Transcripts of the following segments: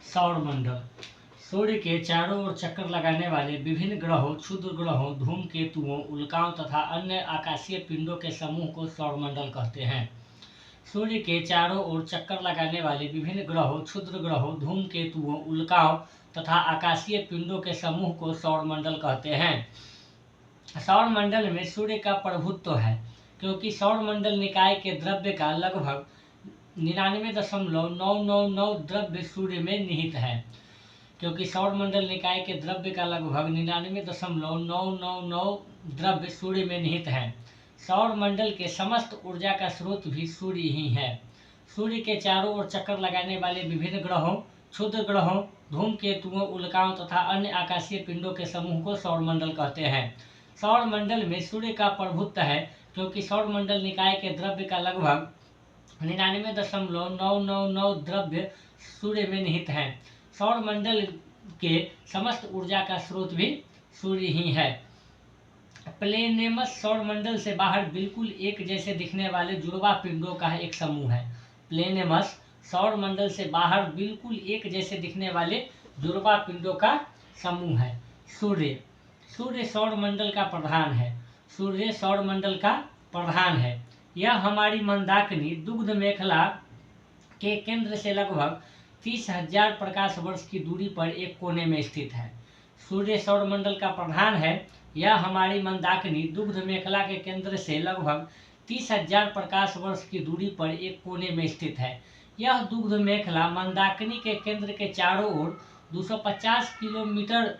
सौरमंडल सूर्य के चारों ओर चक्कर लगाने वाले विभिन्न ग्रहों, क्षुद्र ग्रहों, धूमकेतुओं, उल्काओं तथा अन्य आकाशीय पिंडों के समूह को सौरमंडल कहते हैं। सूर्य के चारों ओर चक्कर लगाने वाले विभिन्न ग्रहों, क्षुद्र ग्रहों, धूमकेतुओं, उल्काओं तथा आकाशीय पिंडों के समूह को सौरमंडल कहते हैं। सौरमंडल में सूर्य का प्रभुत्व है, क्योंकि सौरमंडल निकाय के द्रव्य का लगभग 99.999 द्रव्य सूर्य में निहित है। क्योंकि सौरमंडल निकाय के द्रव्य का लगभग 99.999 द्रव्य सूर्य में निहित है। सौरमंडल के समस्त ऊर्जा का स्रोत भी सूर्य ही है। सूर्य के चारों ओर चक्कर लगाने वाले विभिन्न ग्रहों, क्षुद्र ग्रहों, धूमकेतुओं, उल्काओं तथा अन्य आकाशीय पिंडों के समूह को सौरमंडल कहते हैं। सौरमंडल में सूर्य का प्रभुत्व है, क्योंकि सौरमंडल निकाय के द्रव्य का लगभग 99.999 द्रव्य सूर्य में निहित है। सौरमंडल के समस्त ऊर्जा का स्रोत भी सूर्य ही है। प्लेनेमस सौरमंडल से बाहर बिल्कुल एक जैसे दिखने वाले जुड़वा पिंडों का एक समूह है। प्लेनेमस सौरमंडल से बाहर बिल्कुल एक जैसे दिखने वाले जुड़वा पिंडों का समूह है। सूर्य सूर्य सौरमंडल का प्रधान है। सूर्य सौरमंडल का प्रधान है। यह हमारी मंदाकिनी दुग्ध मेखला के केंद्र से लगभग 30,000 प्रकाश वर्ष की दूरी पर एक कोने में स्थित है। सूर्य सौरमंडल का प्रधान है। यह हमारी मंदाकिनी दुग्ध मेखला के केंद्र से लगभग 30,000 प्रकाश वर्ष की दूरी पर एक कोने में स्थित है। यह दुग्ध मेखला मंदाकिनी के केंद्र के चारों ओर 250 किलोमीटर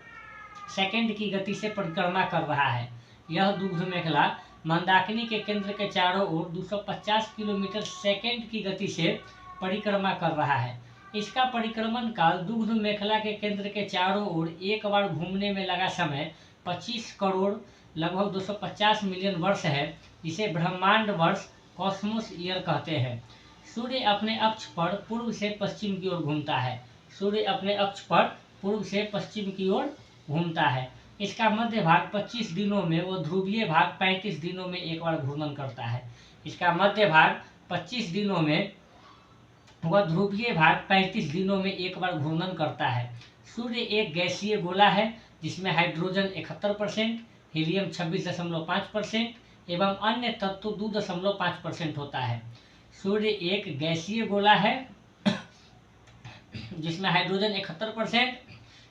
सेकेंड की गति से परिक्रमा कर रहा है। यह दुग्ध मेखला मंदाकिनी के केंद्र के चारों ओर 250 किलोमीटर सेकेंड की गति से परिक्रमा कर रहा है। इसका परिक्रमण काल दुग्ध मेखला के केंद्र के चारों ओर एक बार घूमने में लगा समय 25 करोड़ लगभग 250 मिलियन वर्ष है, जिसे ब्रह्मांड वर्ष कॉस्मोस ईयर कहते हैं। सूर्य अपने अक्ष पर पूर्व से पश्चिम की ओर घूमता है। सूर्य अपने अक्ष पर पूर्व से पश्चिम की ओर घूमता है। इसका मध्य भाग 25 दिनों में व ध्रुवीय भाग 35 दिनों में एक बार घूर्णन करता है। इसका मध्य भाग 25 दिनों में व ध्रुवीय भाग 35 दिनों में एक बार घूर्णन करता है। सूर्य एक गैसीय गोला है, जिसमें हाइड्रोजन 71%, हीलियम 26.5% एवं अन्य तत्व 2.5% होता है। सूर्य एक गैसीय गोला है जिसमें हाइड्रोजन 71%,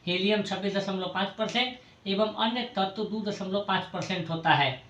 हीलियम 26.5% एवं अन्य तत्व 2.5% होता है।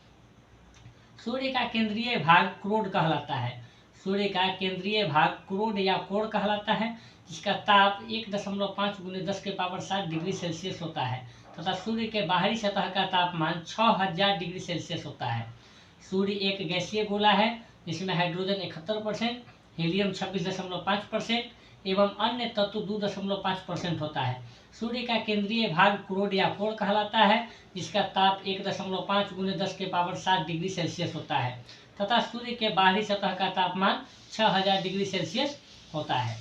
सूर्य का केंद्रीय भाग क्रोड कहलाता है। सूर्य का केंद्रीय भाग क्रोड या कोर कहलाता है, जिसका ताप 1.5 × 10⁷ डिग्री सेल्सियस होता है तथा सूर्य के बाहरी सतह का तापमान 6000 डिग्री सेल्सियस होता है। सूर्य एक गैसीय गोला है, जिसमें हाइड्रोजन 71%, हीलियम 26.5% एवं अन्य तत्व 2.5% होता है। सूर्य का केंद्रीय भाग क्रोड या कोर कहलाता है, जिसका ताप 1.5 × 10⁷ डिग्री सेल्सियस होता है तथा सूर्य के बाहरी सतह का तापमान 6000 डिग्री सेल्सियस होता है।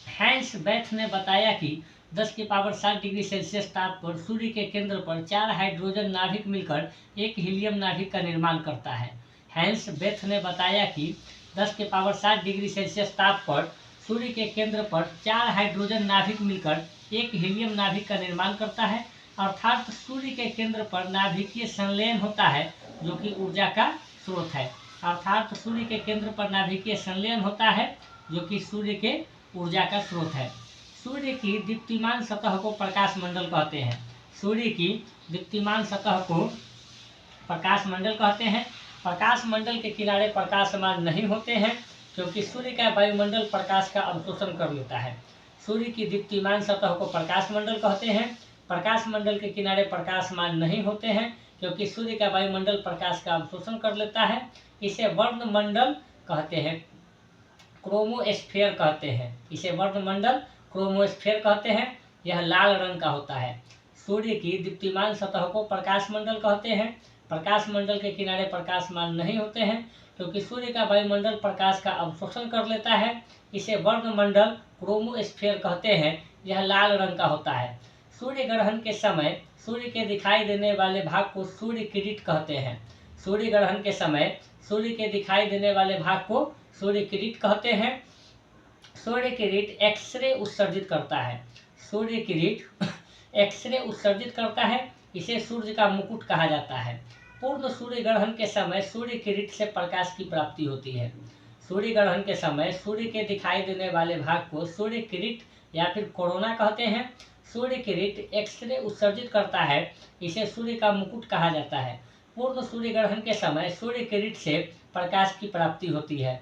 हैंस बेथ ने बताया कि 10⁷ डिग्री सेल्सियस ताप पर सूर्य के केंद्र पर 4 हाइड्रोजन नाभिक मिलकर एक हीलियम नाभिक का निर्माण करता है। हैंस बेथ ने बताया कि 10⁷ डिग्री सेल्सियस ताप पर सूर्य के केंद्र पर 4 हाइड्रोजन नाभिक मिलकर एक हीलियम नाभिक का निर्माण करता है, अर्थात सूर्य के केंद्र पर नाभिकीय संलयन होता है, जो कि ऊर्जा का स्रोत है। अर्थात सूर्य के केंद्र पर नाभिकीय संलयन होता है, जो कि सूर्य के ऊर्जा का स्रोत है। सूर्य की दीप्तिमान सतह को प्रकाश मंडल कहते हैं। सूर्य की दीप्तिमान सतह को प्रकाश मंडल कहते हैं। प्रकाश मंडल के किनारे प्रकाशमान नहीं होते हैं, क्योंकि सूर्य का वायुमंडल प्रकाश का अवशोषण कर लेता है। सूर्य की दीप्तिमान सतह को प्रकाश मंडल कहते हैं। प्रकाश मंडल के किनारे प्रकाशमान नहीं होते हैं, क्योंकि सूर्य का वायुमंडल प्रकाश का अवशोषण कर लेता है। इसे वर्णमंडल कहते हैं, क्रोमोस्फेयर कहते हैं। इसे वर्णमंडल क्रोमोस्फेयर कहते हैं। यह लाल रंग का होता है। सूर्य की दीप्तिमान सतह को प्रकाश मंडल कहते हैं। प्रकाश मंडल के किनारे प्रकाशमान नहीं होते हैं, क्योंकि सूर्य का वायुमंडल प्रकाश का अवशोषण कर लेता है। इसे वर्णमंडल क्रोमोस्फेयर कहते हैं। यह लाल रंग का होता है। सूर्य ग्रहण के समय सूर्य के दिखाई देने वाले भाग को सूर्य किरीट कहते हैं। सूर्य ग्रहण के समय सूर्य के दिखाई देने वाले भाग को सूर्य किरीट कहते हैं। सूर्य किरण एक्सरे उत्सर्जित करता है। सूर्य किरण एक्सरे उत्सर्जित करता है, इसे सूर्य का मुकुट कहा जाता है। पूर्ण सूर्य ग्रहण के समय सूर्य किरण से प्रकाश की प्राप्ति होती है। सूर्य ग्रहण के समय सूर्य के दिखाई देने वाले भाग को सूर्य किरण या फिर कोरोना कहते हैं। सूर्य किरण एक्सरे उत्सर्जित करता है, इसे सूर्य का मुकुट कहा जाता है। पूर्ण सूर्य ग्रहण के समय सूर्य किरण से प्रकाश की प्राप्ति होती है।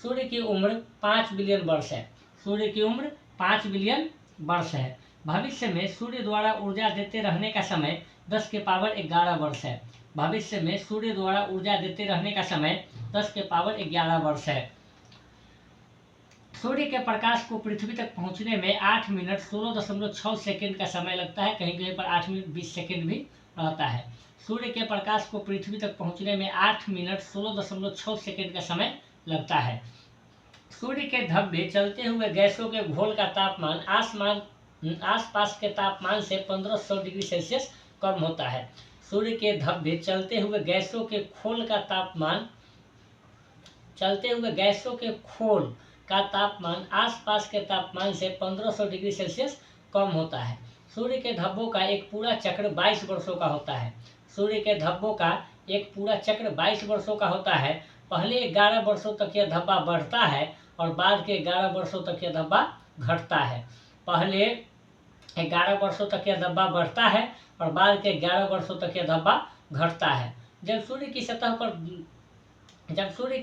सूर्य की उम्र 5 बिलियन वर्ष है। सूर्य की उम्र 5 बिलियन वर्ष है। भविष्य में सूर्य द्वारा ऊर्जा देते रहने का समय 10 के पावर 11 वर्ष है। भविष्य में सूर्य द्वारा ऊर्जा देते रहने का समय 10 के पावर 11 वर्ष है। सूर्य के प्रकाश को पृथ्वी तक पहुंचने में 8 मिनट 16.6 सेकंड का समय लगता है। कहीं कहीं पर 8 मिनट 20 सेकंड भी रहता है। सूर्य के प्रकाश को पृथ्वी तक पहुंचने में 8 मिनट 16.6 सेकंड का समय लगता है। सूर्य के धब्बे चलते हुए गैसों के घोल का तापमान आसपास के तापमान से 1500 डिग्री सेल्सियस कम होता है। सूर्य के धब्बे चलते हुए गैसों के खोल का तापमान आसपास के तापमान से 1500 डिग्री सेल्सियस कम होता है। सूर्य के धब्बों का एक पूरा चक्र 22 वर्षों का होता है। सूर्य के धब्बों का एक पूरा चक्र 22 वर्षों का होता है। पहले 11 वर्षों तक यह धब्बा बढ़ता है और बाद के 11 वर्षों तक यह धब्बा घटता है। पहले 11 वर्षों तक यह धब्बा बढ़ता है और बाद के 11 वर्षों तक यह धब्बा घटता है। जब सूर्य की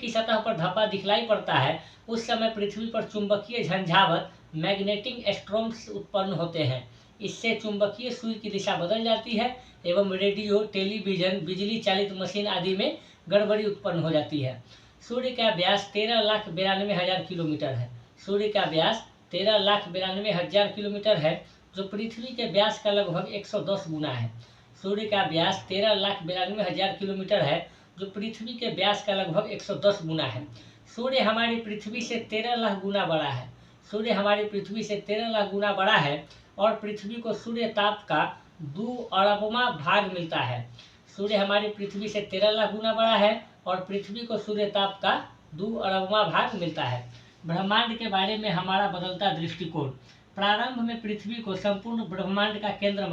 सतह पर धब्बा दिखलाई पड़ता है, उस समय पृथ्वी पर चुंबकीय झंझावात मैग्नेटिक स्ट्रॉम्स उत्पन्न होते हैं। इससे चुंबकीय सुई की दिशा बदल जाती है एवं रेडियो, टेलीविजन, बिजली चालित मशीन आदि में गड़बड़ी उत्पन्न हो जाती है। सूर्य का व्यास 13,92,000 किलोमीटर है। सूर्य का व्यास 13,92,000 किलोमीटर है, जो पृथ्वी के व्यास का लगभग 110 गुना है। सूर्य का व्यास 13,92,000 किलोमीटर है, जो पृथ्वी के व्यास का लगभग 110 गुना है। सूर्य हमारी पृथ्वी से 13 लाख गुना बड़ा है। सूर्य हमारी पृथ्वी से 13 लाख गुना बड़ा है और पृथ्वी को सूर्य ताप का 2 अरबवां भाग मिलता है। सूर्य हमारी पृथ्वी से 13 लाख गुना बड़ा है और पृथ्वी को सूर्य ताप का 2 अरबवां भाग मिलता है। ब्रह्मांड के बारे में हमारा बदलता दृष्टिकोण। प्रारंभ में पृथ्वी को संपूर्ण ब्रह्मांड का केंद्र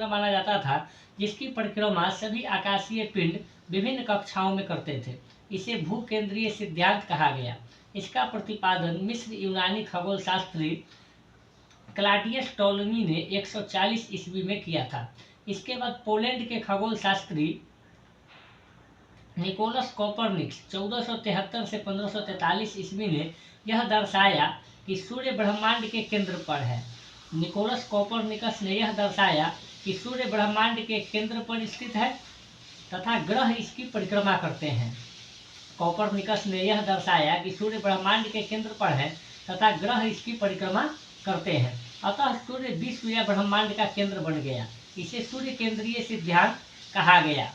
माना जाता था। जिसकी परिक्रमा सभी आकाशीय पिंड विभिन्न कक्षाओं में करते थे। इसे भूकेंद्रीय सिद्धांत कहा गया। इसका प्रतिपादन मिस्र यूनानी खगोल शास्त्री क्लॉडियस टॉलमी ने 140 ईस्वी में किया था। इसके बाद पोलैंड के खगोल शास्त्री निकोलस कोपरनिकस 1473 से 1543 ईस्वी ने यह दर्शाया कि सूर्य ब्रह्मांड के केंद्र पर है। निकोलस कोपरनिकस ने यह दर्शाया कि सूर्य ब्रह्मांड के केंद्र पर स्थित है तथा ग्रह इसकी परिक्रमा करते हैं। कोपरनिकस ने यह दर्शाया कि सूर्य ब्रह्मांड के केंद्र पर है तथा ग्रह इसकी परिक्रमा करते हैं। अतः सूर्य विश्व या ब्रह्मांड का केंद्र बन गया। इसे सूर्य केंद्रीय सिद्धांत कहा गया,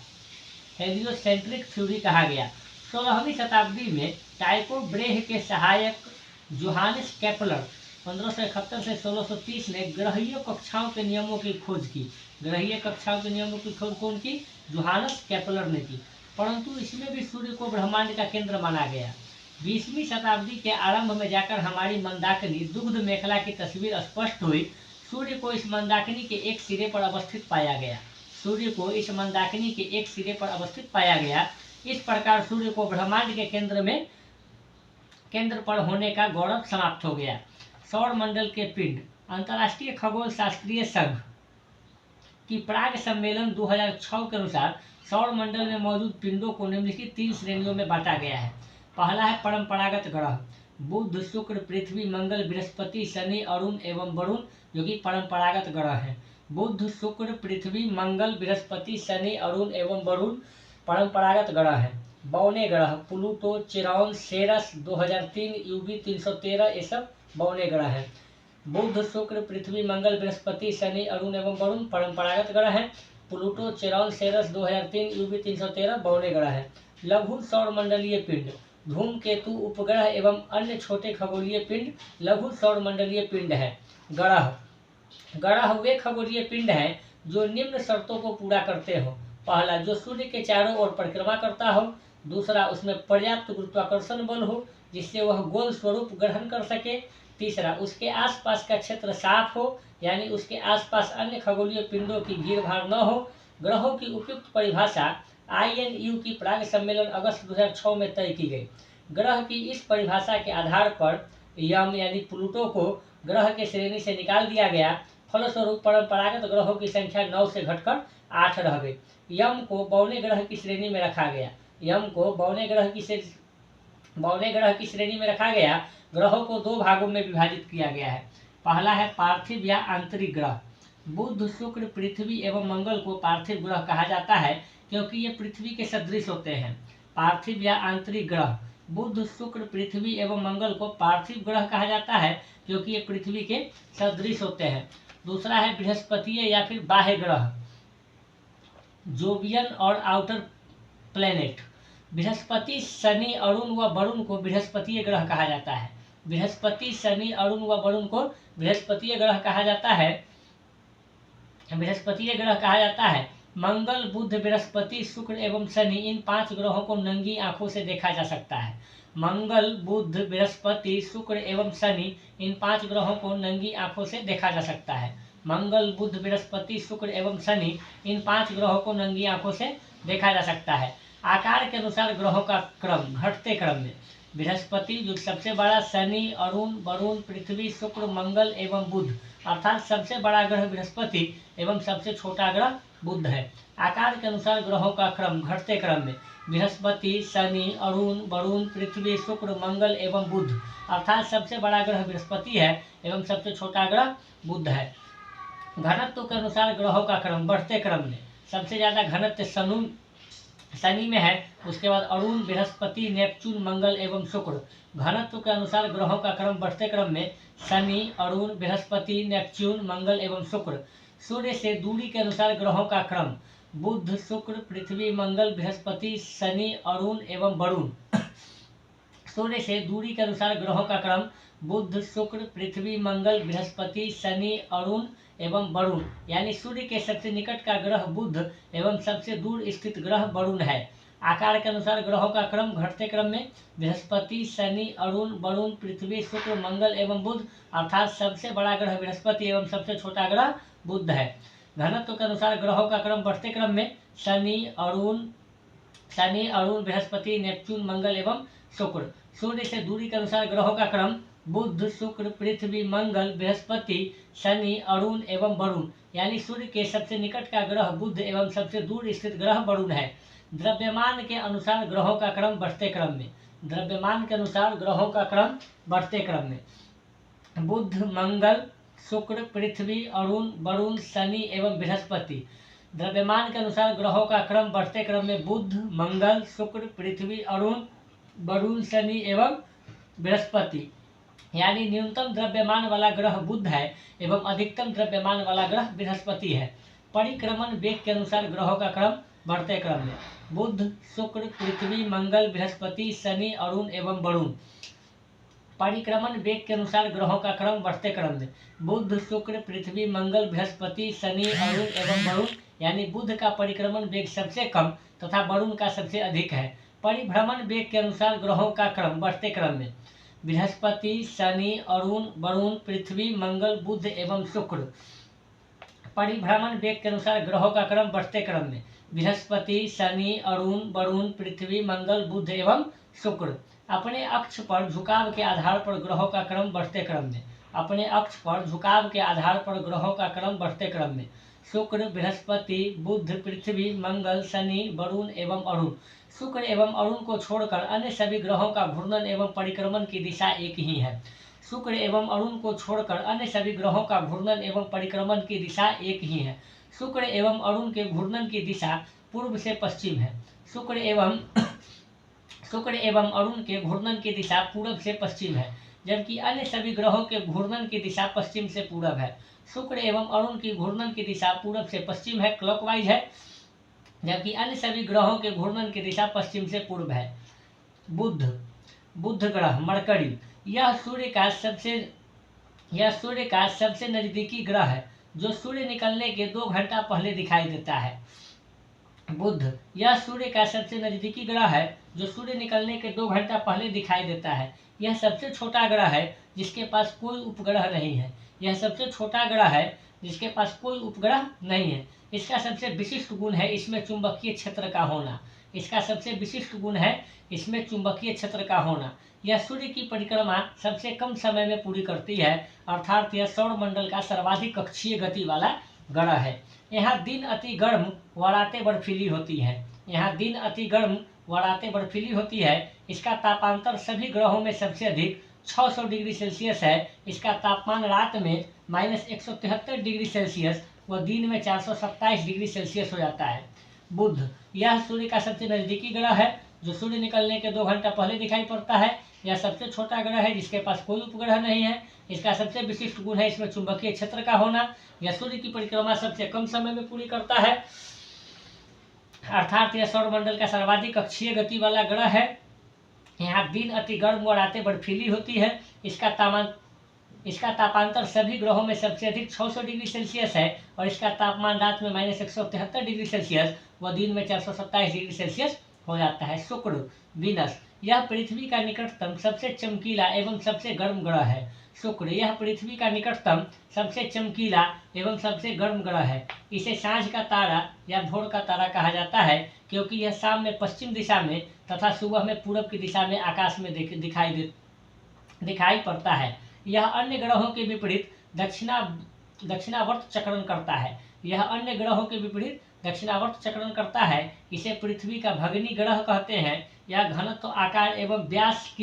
हेलियोसेंट्रिक थ्योरी कहा गया। 16वीं शताब्दी में टाइको ब्रेह के सहायक जोहानिस केपलर 1571 से 1630 ने ग्रहीय कक्षाओं के नियमों की खोज की। ग्रहीय कक्षाओं के नियमों की खोज कौन की? जोहानिस केपलर ने की। परंतु इसमें भी सूर्य को ब्रह्मांड का केंद्र माना गया। 20वीं शताब्दी के आरंभ में जाकर हमारी मंदाकिनी दुग्ध मेखला की तस्वीर स्पष्ट हुई। सूर्य को इस मंदाकिनी के एक सिरे पर अवस्थित पाया गया। सूर्य को इस मंदाकिनी के एक सिरे पर अवस्थित पाया गया। इस प्रकार सूर्य को ब्रह्मांड के केंद्र पर होने का गौरव समाप्त हो गया। सौर मंडल के पिंड। अंतर्राष्ट्रीय खगोल शास्त्रीय संघ की प्राग सम्मेलन 2006 के अनुसार सौर मंडल में मौजूद पिंडों को निम्नलिखित 3 श्रेणियों में बांटा गया है। पहला है परंपरागत ग्रह, बुध, शुक्र, पृथ्वी, मंगल, बृहस्पति, शनि, अरुण एवं वरुण, जो कि परंपरागत ग्रह हैं। बुध, शुक्र, पृथ्वी, मंगल, बृहस्पति, शनि, अरुण एवं वरुण परंपरागत ग्रह हैं। बौने ग्रह प्लूटो, चिरॉन, सेरस 2003, यूवी 313, ये सब बौने ग्रह हैं। बुध, शुक्र, पृथ्वी, मंगल, बृहस्पति, शनि, अरुण एवं वरुण परंपरागत ग्रह हैं। प्लूटो, चिरॉन, सेरस 2003, यूवी 313 बौने ग्रह हैं। लघु सौर मंडलीय पिंड, धूमकेतु, उपग्रह एवं अन्य छोटे खगोलीय पिंड लघु सौर मंडलीय पिंड हैं। ग्रह वे खगोलीय पिंड हैं जो निम्न शर्तों को पूरा करते हो। पहला, जो सूर्य के चारों ओर परिक्रमा करता हो। दूसरा, उसमें पर्याप्त गुरुत्वाकर्षण बल हो जिससे वह गोल स्वरूप ग्रहण कर सके। तीसरा, उसके आसपास का क्षेत्र साफ हो, यानी उसके आसपास अन्य खगोलीय पिंडों की भीड़ भाड़ न हो। ग्रहों की उपयुक्त परिभाषा INU की प्राग सम्मेलन अगस्त 2006 में तय की गई। ग्रह की इस परिभाषा के आधार पर यम यानी प्लूटो को ग्रह के श्रेणी से निकाल दिया गया। फलस्वरूप परंपरागत ग्रहों की संख्या 9 से घटकर 8 रह गई। यम को बौने ग्रह की श्रेणी में रखा गया। यम को बौने ग्रह की श्रेणी में रखा गया। ग्रहों को दो भागों में विभाजित किया गया है। पहला है पार्थिव या आंतरिक ग्रह। बुध, शुक्र, पृथ्वी एवं मंगल को पार्थिव ग्रह कहा जाता है क्योंकि ये पृथ्वी के सदृश होते हैं। पार्थिव या आंतरिक ग्रह। बुध, शुक्र, पृथ्वी एवं मंगल को पार्थिव ग्रह कहा जाता है क्योंकि ये पृथ्वी के सदृश होते हैं। दूसरा है बृहस्पति या फिर बाह्य ग्रह, जोवियन और आउटर प्लेनेट। बृहस्पति, शनि, अरुण व वरुण को बृहस्पतीय ग्रह कहा जाता है। बृहस्पति, शनि, अरुण व वरुण को बृहस्पतीय ग्रह कहा जाता है। मंगल, बुध, बृहस्पति, शुक्र एवं शनि, इन 5 ग्रहों को नंगी आंखों से देखा जा सकता है। मंगल, बुध, बृहस्पति, शुक्र एवं शनि, इन 5 ग्रहों को नंगी आंखों से देखा जा सकता है। मंगल, बुध, बृहस्पति, शुक्र एवं शनि, इन 5 ग्रहों को नंगी आंखों से देखा जा सकता है। आकार के अनुसार ग्रहों का क्रम घटते क्रम में। बृहस्पति जो सबसे बड़ा, शनि, अरुण, वरुण, पृथ्वी, शुक्र, मंगल एवं बुध, अर्थात सबसे बड़ा ग्रह बृहस्पति एवं सबसे छोटा ग्रह बुध है। आकार के अनुसार ग्रहों का क्रम घटते क्रम में। बृहस्पति, शनि, अरुण, वरुण, पृथ्वी, शुक्र, मंगल एवं बुध, अर्थात सबसे बड़ा ग्रह बृहस्पति है एवं सबसे छोटा ग्रह बुध है। घनत्व के अनुसार ग्रहों का क्रम बढ़ते क्रम में। सबसे ज्यादा घनत्व शनि में है, उसके बाद अरुण, बृहस्पति, नेपच्यून, मंगल एवं शुक्र। घनत्व के अनुसार ग्रहों का क्रम बढ़ते क्रम में शनि, अरुण, बृहस्पति, नेपच्यून, मंगल एवं शुक्र। सूर्य से दूरी के अनुसार ग्रहों का क्रम बुध, शुक्र, पृथ्वी, मंगल, बृहस्पति, शनि, अरुण एवं वरुण। सूर्य से दूरी के अनुसार ग्रहों का क्रम बुध, शुक्र, पृथ्वी, मंगल, बृहस्पति, शनि, अरुण एवं वरुण, यानी सूर्य के सबसे निकट का ग्रह बुध एवं सबसे दूर स्थित ग्रह वरुण है। आकार के अनुसार ग्रहों का क्रम घटते क्रम में। बृहस्पति, शनि, अरुण, वरुण, पृथ्वी, शुक्र, मंगल एवं बुध, अर्थात सबसे बड़ा ग्रह बृहस्पति एवं सबसे छोटा ग्रह बुध है। घनत्व के अनुसार ग्रहों का क्रम बढ़ते क्रम में शनि, अरुण, बृहस्पति, नेपच्यून, मंगल एवं शुक्र। सूर्य से दूरी के अनुसार ग्रहों का क्रम बुध, शुक्र, पृथ्वी, मंगल, बृहस्पति, शनि, अरुण एवं वरुण, यानी सूर्य के सबसे निकट का ग्रह बुध एवं सबसे दूर स्थित ग्रह वरुण है। द्रव्यमान के अनुसार ग्रहों का क्रम बढ़ते क्रम में। द्रव्यमान के अनुसार ग्रहों का क्रम बढ़ते क्रम में। बुध, मंगल, शुक्र, पृथ्वी, अरुण, वरुण, शनि एवं बृहस्पति। द्रव्यमान के अनुसार ग्रहों का क्रम बढ़ते क्रम में बुध, मंगल, शुक्र, पृथ्वी, अरुण, वरुण, शनि एवं बृहस्पति, यानी न्यूनतम द्रव्यमान वाला ग्रह बुध है एवं अधिकतम द्रव्यमान वाला ग्रह बृहस्पति है। परिक्रमण वेग के अनुसार ग्रहों का क्रम बढ़ते क्रम में। बुध, शुक्र, पृथ्वी, मंगल, बृहस्पति, शनि, अरुण एवं वरुण। परिक्रमण वेग के अनुसार ग्रहों का क्रम बढ़ते क्रम में। बुध, शुक्र, पृथ्वी, मंगल, बृहस्पति, शनि, अरुण एवं वरुण, यानी बुध का परिक्रमण वेग सबसे कम तथा वरुण का सबसे अधिक है। परिभ्रमण वेग के अनुसार ग्रहों का क्रम बढ़ते क्रम में। बृहस्पति, शनि, अरुण, वरुण, पृथ्वी, मंगल, बुध एवं शुक्र। परिभ्रमण वेग के अनुसार ग्रहों का क्रम बढ़ते क्रम में। बृहस्पति, शनि, अरुण, वरुण, पृथ्वी, मंगल, बुध एवं शुक्र। अपने अक्ष पर झुकाव के आधार पर ग्रहों का क्रम बढ़ते क्रम में। अपने अक्ष पर झुकाव के आधार पर ग्रहों का क्रम बढ़ते क्रम में। शुक्र, बृहस्पति, बुध, पृथ्वी, मंगल, शनि, वरुण एवं अरुण। शुक्र एवं अरुण को छोड़कर अन्य सभी ग्रहों का घूर्णन एवं परिक्रमण की दिशा एक ही है। शुक्र एवं अरुण को छोड़कर अन्य सभी ग्रहों का घूर्णन एवं परिक्रमण की दिशा एक ही है। शुक्र एवं अरुण के घूर्णन की दिशा पूर्व से पश्चिम है। शुक्र एवं अरुण के घूर्णन की दिशा पूर्व से पश्चिम है, जबकि अन्य सभी ग्रहों के घूर्णन की दिशा पश्चिम से पूरब है। शुक्र एवं अरुण की घूर्णन की दिशा पूरब से पश्चिम है, क्लॉकवाइज है, जबकि अन्य सभी ग्रहों के घूर्णन की दिशा पश्चिम से पूर्व है। बुध ग्रह, मरकरी, यह सूर्य का सबसे नजदीकी ग्रह है, जो सूर्य निकलने के 2 घंटा पहले दिखाई देता है। बुध, यह सूर्य का सबसे नजदीकी ग्रह है, जो सूर्य निकलने के 2 घंटा पहले दिखाई देता है। यह सबसे छोटा ग्रह है जिसके पास कोई उपग्रह नहीं है। यह सबसे छोटा ग्रह है जिसके पास कोई उपग्रह नहीं है। इसका सबसे विशिष्ट गुण है इसमें चुंबकीय क्षेत्र का होना। इसका सबसे विशिष्ट गुण है इसमें चुंबकीय क्षेत्र का होना। यह सूर्य की परिक्रमा सबसे कम समय में पूरी करती है, अर्थात यह सौर मंडल का सर्वाधिक कक्षीय गति वाला ग्रह है। यहाँ दिन अति गर्म व रातें बर्फीली होती है। यहाँ दिन अति गर्म व रातें बर्फीली होती है। इसका तापांतर सभी ग्रहों में सबसे अधिक 600 डिग्री सेल्सियस है। इसका तापमान रात में -173 डिग्री सेल्सियस व दिन में 427 डिग्री सेल्सियस हो जाता है। बुध, यह सूर्य का सबसे नजदीकी ग्रह है जो सूर्य निकलने के 2 घंटा पहले दिखाई पड़ता है। यह सबसे छोटा ग्रह है जिसके पास कोई उपग्रह नहीं है। इसका सबसे विशिष्ट गुण है इसमें चुंबकीय क्षेत्र का होना। यह सूर्य की परिक्रमा सबसे कम समय में पूरी करता है, अर्थात यह सौरमंडल का सर्वाधिक कक्षीय गति वाला ग्रह है। यहाँ दिन अति गर्म व रातें बर्फीली होती है। इसका तापांतर सभी ग्रहों में सबसे अधिक 600 डिग्री सेल्सियस है और इसका तापमान रात में -173 डिग्री सेल्सियस व दिन में 427 डिग्री सेल्सियस हो जाता है। शुक्र, वीनस, यह पृथ्वी का निकटतम सबसे चमकीला एवं सबसे गर्म ग्रह है। शुक्र, यह पृथ्वी का निकटतम सबसे चमकीला एवं सबसे गर्म ग्रह है। इसे सांझ का तारा या भोर का तारा कहा जाता है क्योंकि यह शाम में पश्चिम दिशा में तथा सुबह में पूरब की दिशा में आकाश में दिखाई पड़ता है। यह अन्य ग्रहों के विपरीत दक्षिणावर्त चक्रण करता है। यह अन्य ग्रहों के विपरीत दक्षिणावर्त चक्रण करता है। इसे पृथ्वी का भगिनी ग्रह कहते हैं। यह घनत्व, आकार एवं व्यास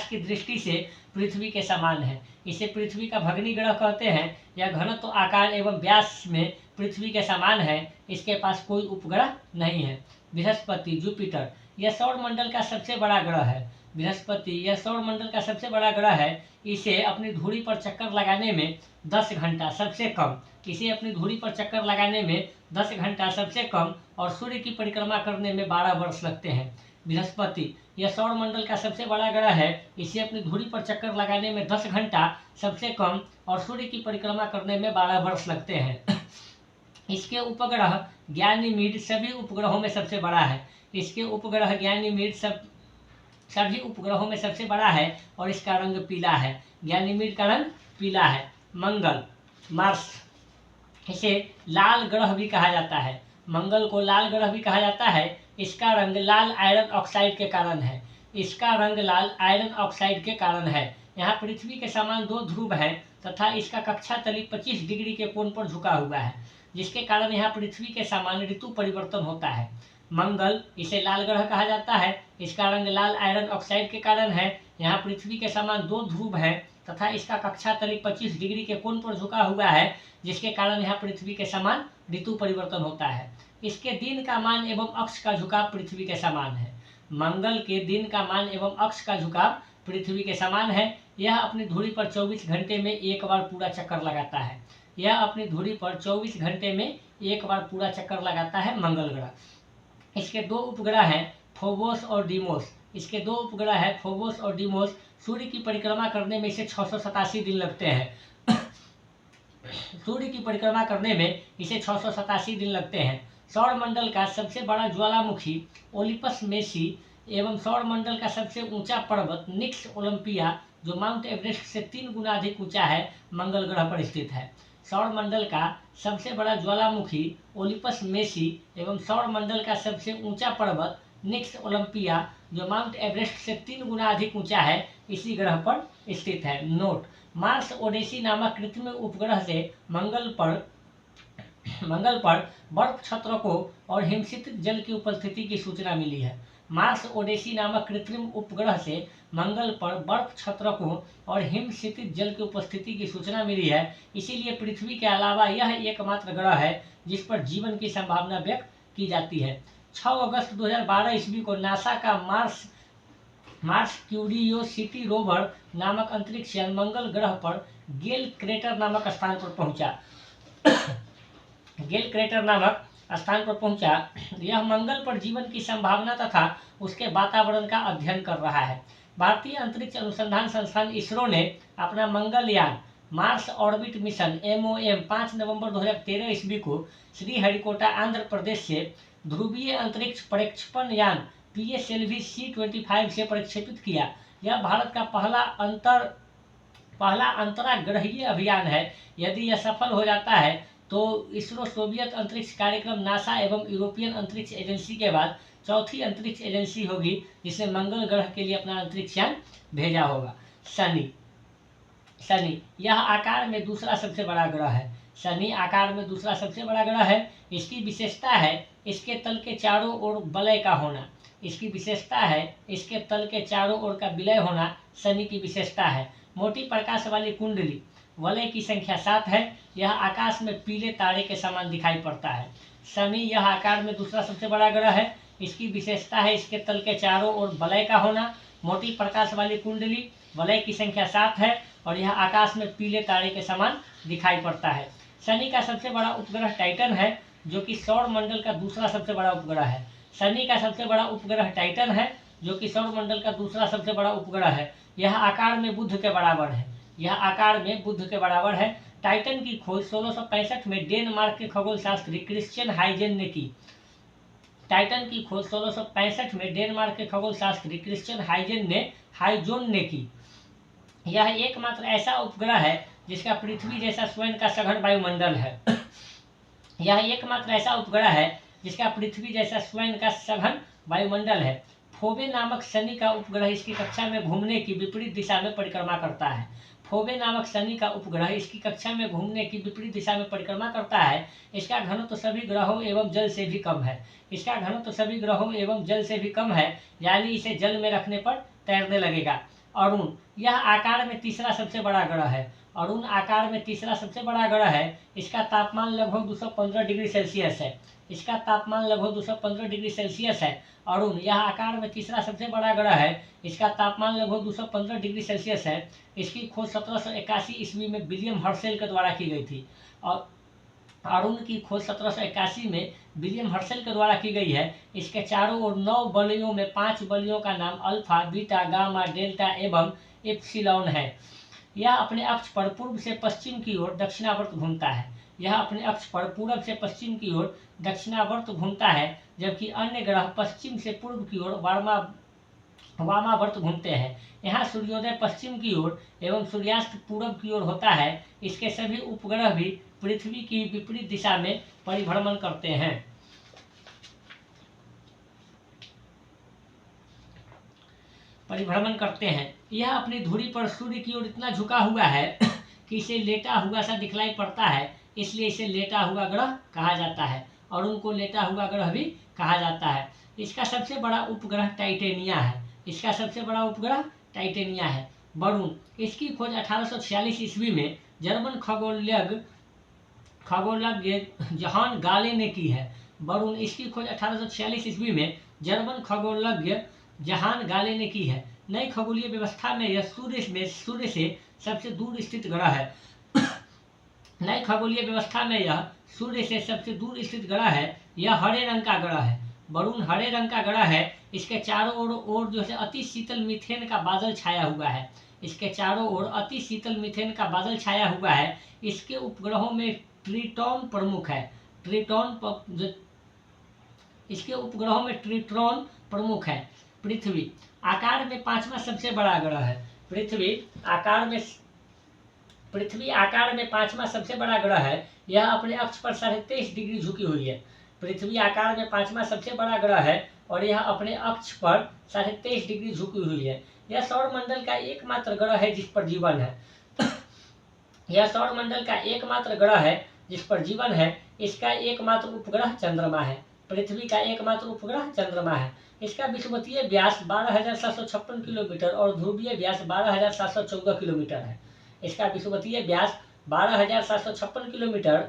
की दृष्टि से पृथ्वी के समान है। इसे पृथ्वी का भगिनी ग्रह कहते हैं। यह घनत्व, आकार एवं व्यास में पृथ्वी के समान है। इसके पास कोई उपग्रह नहीं है। बृहस्पति, जुपिटर, यह सौरमंडल का सबसे बड़ा ग्रह है। बृहस्पति, यह सौरमंडल का सबसे बड़ा ग्रह है। इसे अपनी धुरी पर चक्कर लगाने में 10 घंटा सबसे कम और सूर्य की परिक्रमा करने में 12 वर्ष लगते हैं। बृहस्पति, यह सौरमंडल का सबसे बड़ा ग्रह है। इसे अपनी धुरी पर चक्कर लगाने में 10 घंटा सबसे कम और सूर्य की परिक्रमा करने में 12 वर्ष लगते हैं। इसके उपग्रह गैनीमीड सभी उपग्रहों में सबसे बड़ा है। इसके उपग्रह गैनीमीड सभी उपग्रहों में सबसे बड़ा है और इसका रंग पीला है। गैनीमीड का रंग पीला है। मंगल, मार्स, इसे लाल ग्रह भी कहा जाता है। मंगल को लाल ग्रह भी कहा जाता है। इसका रंग लाल आयरन ऑक्साइड के कारण है। यहाँ पृथ्वी के समान 2 ध्रुव हैं तथा इसका कक्षा तली 25 डिग्री के कोण पर झुका हुआ है, जिसके कारण यहाँ पृथ्वी के समान ऋतु परिवर्तन होता है। मंगल, इसे लाल ग्रह कहा जाता है। इसका रंग लाल आयरन ऑक्साइड के कारण है। यहाँ पृथ्वी के समान 2 ध्रुव हैं तथा इसका कक्षा तली 25 डिग्री के कोण पर झुका हुआ है, जिसके कारण यहाँ पृथ्वी के समान ऋतु परिवर्तन होता है। इसके दिन का मान एवं अक्ष का झुकाव पृथ्वी के समान है। मंगल के दिन का मान एवं अक्ष का झुकाव पृथ्वी के समान है। यह अपनी धुरी पर 24 घंटे में एक बार पूरा चक्कर लगाता है। मंगल ग्रह। इसके 2 उपग्रह हैं, फोबोस और डीमोस। सूर्य की परिक्रमा करने में इसे 687 दिन लगते हैं। सौरमंडल का सबसे बड़ा ज्वालामुखी ओलिपस मेसी एवं सौरमंडल का सबसे ऊंचा पर्वत निक्स ओलंपिया, जो माउंट एवरेस्ट से 3 गुना अधिक ऊंचा है, मंगल ग्रह पर स्थित है। सौरमंडल का सबसे बड़ा ज्वालामुखी ओलिपस मेसी एवं सौरमंडल का सबसे ऊंचा पर्वत निक्स ओलंपिया, जो माउंट एवरेस्ट से 3 गुना अधिक ऊंचा है, इसी ग्रह पर स्थित है। नोट: मार्स ओडेसी नामक कृत्रिम उपग्रह से मंगल पर बर्फ छत्रकों और हिमस्थित जल की उपस्थिति की सूचना मिली है। मार्स ओडेसी नामक कृत्रिम उपग्रह से मंगल पर बर्फ छत्रकों और हिमस्थित जल की उपस्थिति की सूचना मिली है। इसीलिए पृथ्वी के अलावा यह एकमात्र ग्रह है जिस पर जीवन की संभावना व्यक्त की जाती है। 6 अगस्त 2012 ईस्वी को नासा का मार्स क्यूरियोसिटी रोवर नामक अंतरिक्ष यान मंगल ग्रह पर गेल क्रेटर नामक स्थान पर पहुंचा। यह मंगल पर जीवन की संभावना तथा उसके वातावरण का अध्ययन कर रहा है। भारतीय अंतरिक्ष अनुसंधान संस्थान इसरो ने अपना Mangalyaan Mars orbit mission MOM 5 नवंबर 2013 ईस्वी को श्रीहरिकोटा आंध्र प्रदेश से ध्रुवीय अंतरिक्ष प्रक्षेपण यान PSLV C-25 से प्रक्षेपित किया। यह भारत का पहला अंतराग्रहीय अभियान है। यदि यह सफल हो जाता है तो इसरो सोवियत अंतरिक्ष कार्यक्रम नासा एवं यूरोपियन अंतरिक्ष एजेंसी के बाद चौथी अंतरिक्ष एजेंसी होगी जिसने मंगल ग्रह के लिए अपना अंतरिक्ष यान भेजा होगा। शनि यह आकार में दूसरा सबसे बड़ा ग्रह है। शनि आकार में दूसरा सबसे बड़ा ग्रह है। इसकी विशेषता है इसके तल के चारों ओर वलय का होना। इसकी विशेषता है इसके तल के चारों ओर का विलय होना शनि की विशेषता है। मोटी प्रकाश वाली कुंडली, वलय की संख्या 7 है। यह आकाश में पीले तारे के समान दिखाई पड़ता है। शनि यह आकार में दूसरा सबसे बड़ा ग्रह है। इसकी विशेषता है इसके तल के चारों ओर वलय का होना, मोटी प्रकाश वाली कुंडली, वलय की संख्या 7 है और यह आकाश में पीले तारे के समान दिखाई पड़ता है। शनि का सबसे बड़ा उपग्रह टाइटन है जो कि सौर मंडल का दूसरा सबसे बड़ा उपग्रह है। शनि का सबसे बड़ा उपग्रह टाइटन है जो कि सौर मंडल का दूसरा सबसे बड़ा उपग्रह है। यह आकार में बुध के बराबर है। यह आकार में बुध के बराबर है। टाइटन की खोज 1665 में डेनमार्क के खगोलशास्त्री क्रिश्चियन हाइजेन ने की। टाइटन की खोज 1665 में डेनमार्क के खगोलशास्त्री क्रिश्चियन हाइजोन ने की। यह एकमात्र ऐसा उपग्रह है जिसका पृथ्वी जैसा स्वयं का सघन वायुमंडल है। यह एकमात्र ऐसा उपग्रह है जिसका पृथ्वी जैसा स्वयं का सघन वायुमंडल है। फोबे नामक शनि का उपग्रह इसकी कक्षा में घूमने की विपरीत दिशा में परिक्रमा करता है। फोबे नामक शनि का उपग्रह इसकी कक्षा में घूमने की विपरीत दिशा में परिक्रमा करता है। इसका घनत्व सभी ग्रहों एवं जल से भी कम है। इसका घनत्व सभी ग्रहों एवं जल से भी कम है, यानी इसे जल में रखने पर तैरने लगेगा। अरुण यह आकार में तीसरा सबसे बड़ा ग्रह है। अरुण आकार में तीसरा सबसे बड़ा ग्रह है। इसका तापमान लगभग 215 डिग्री सेल्सियस है। इसका तापमान लगभग 215 डिग्री सेल्सियस है। अरुण यह आकार में तीसरा सबसे बड़ा ग्रह है। इसका तापमान लगभग 215 डिग्री सेल्सियस है। इसकी खोज 1781 ईस्वी में विलियम हर्शेल के द्वारा की गई थी और अरुण की खोज 1781 में विलियम हर्शेल के द्वारा की गई है। इसके चारों ओर 9 बलियों में 5 बलियों का नाम अल्फा, बीटा, गामा, डेल्टा एवं एप्सिलॉन है। यह अपने अक्ष पर पूर्व से पश्चिम की ओर दक्षिणावर्त घूमता है। यह अपने अक्ष पर पूर्व से पश्चिम की ओर दक्षिणावर्त घूमता है, जबकि अन्य ग्रह पश्चिम से पूर्व की ओर वामावर्त घूमते हैं। यहाँ सूर्योदय पश्चिम की ओर एवं सूर्यास्त पूर्व की ओर होता है। इसके सभी उपग्रह भी पृथ्वी की विपरीत दिशा में परिभ्रमण करते हैं। यह अपनी धुरी पर सूर्य की ओर इतना झुका हुआ है कि इसे लेटा हुआ सा दिखलाई पड़ता है, इसलिए इसे लेटा हुआ ग्रह कहा जाता है और उनको लेटा हुआ ग्रह भी कहा जाता है। इसका सबसे बड़ा उपग्रह टाइटेनिया है। इसका सबसे बड़ा उपग्रह टाइटेनिया है। वरुण इसकी खोज 1846 ईस्वी में जर्मन खगोलज्ञ जहान गाले ने की है। वरुण इसकी खोज 1846 ईस्वी में जर्मन खगोलज्ञ जहान गाले ने की है। नई खगोलीय व्यवस्था में यह सूर्य से सबसे दूर स्थित ग्रह है। नई खगोलीय व्यवस्था में यह सूर्य से सबसे दूर स्थित ग्रह है। यह हरे रंग का ग्रह है। वरुण हरे रंग का ग्रह है। इसके चारों ओर जो है अति शीतल मीथेन का बादल छाया हुआ है। इसके चारों ओर अति शीतल मीथेन का बादल छाया हुआ है। इसके उपग्रहों में ट्रिटॉन प्रमुख है। इसके उपग्रहों में ट्रिटॉन प्रमुख है। पृथ्वी आकार में पांचवा सबसे बड़ा ग्रह है। पृथ्वी आकार में पांचवा सबसे बड़ा ग्रह है। यह अपने अक्ष पर 23.5 डिग्री झुकी हुई है। पृथ्वी आकार में पांचवा सबसे बड़ा ग्रह है और यह अपने अक्ष पर 23.5 डिग्री झुकी हुई है। यह सौरमंडल का एकमात्र ग्रह है जिस पर जीवन है। यह सौरमंडल का एकमात्र ग्रह है जिस पर जीवन है। इसका एकमात्र उपग्रह चंद्रमा है। पृथ्वी का एकमात्र उपग्रह चंद्रमा है। इसका विषुवतीय व्यास 12,756 किलोमीटर और ध्रुवीय व्यास 12,714 किलोमीटर है। इसका विषुवतीय व्यास 12,756 किलोमीटर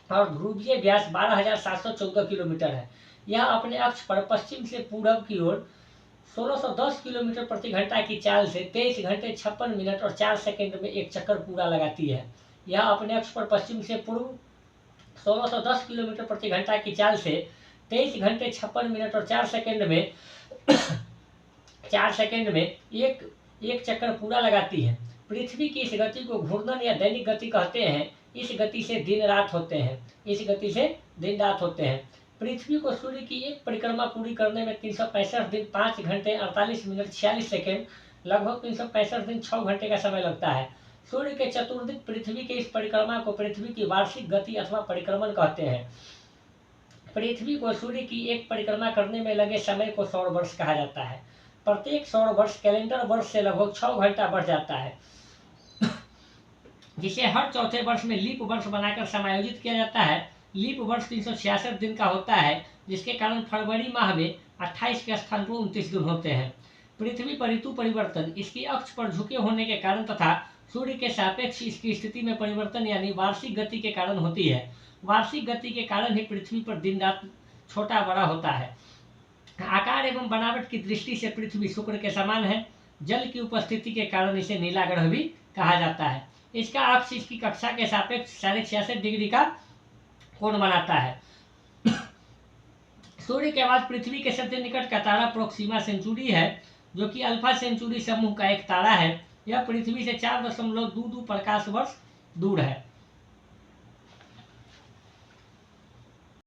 और ध्रुवीय व्यास 12,714 किलोमीटर है। यह अपने अक्ष पर पश्चिम से पूर्व की ओर 1610 किलोमीटर प्रति घंटा की चाल से 23 घंटे 56 मिनट और 4 सेकंड में एक चक्कर पूरा लगाती है। यह अपने अक्ष पर पश्चिम से पूर्व 1610 किलोमीटर प्रति घंटा की चाल से 23 घंटे 56 मिनट और 4 सेकंड में एक चक्कर पूरा लगाती है। पृथ्वी की इस गति को घूर्णन या दैनिक गति कहते हैं। इस गति से दिन रात होते हैं। पृथ्वी को सूर्य की एक परिक्रमा पूरी करने में 365 दिन 5 घंटे 48 मिनट 46 सेकेंड लगभग 365 दिन 6 घंटे का समय लगता है। सूर्य के चतुर्दिक पृथ्वी के इस परिक्रमा को पृथ्वी की वार्षिक गति अथवा परिक्रमण कहते हैं। पृथ्वी को सूर्य की एक परिक्रमा करने में लगे समय को सौर वर्ष कहा जाता है। प्रत्येक सौर वर्ष कैलेंडर वर्ष से लगभग 6 घंटा बढ़ जाता है, जिसे हर चौथे वर्ष में लीप वर्ष बनाकर समायोजित किया जाता है। लीप वर्ष 366 दिन का होता है, जिसके कारण फरवरी माह में 28 के स्थान पर 29 दिन होते हैं। पृथ्वी पर ऋतु परिवर्तन इसकी अक्ष पर झुके होने के कारण तथा सूर्य के सापेक्ष इसकी स्थिति में परिवर्तन यानी वार्षिक गति के कारण होती है। वार्षिक गति के कारण ही पृथ्वी पर दिन रात छोटा बड़ा होता है। आकार एवं बनावट की दृष्टि से पृथ्वी शुक्र के समान है। जल की उपस्थिति के कारण इसे नीला ग्रह भी कहा जाता है। इसका अक्ष इसकी कक्षा के सापेक्ष 66.5 डिग्री का कोण बनाता है। सूर्य के बाद पृथ्वी के सबसे निकट का तारा प्रोक्सिमा सेंचुरी है, जो कि अल्फा सेंचुरी समूह का एक तारा है। यह पृथ्वी से 4.22 प्रकाश वर्ष दूर है।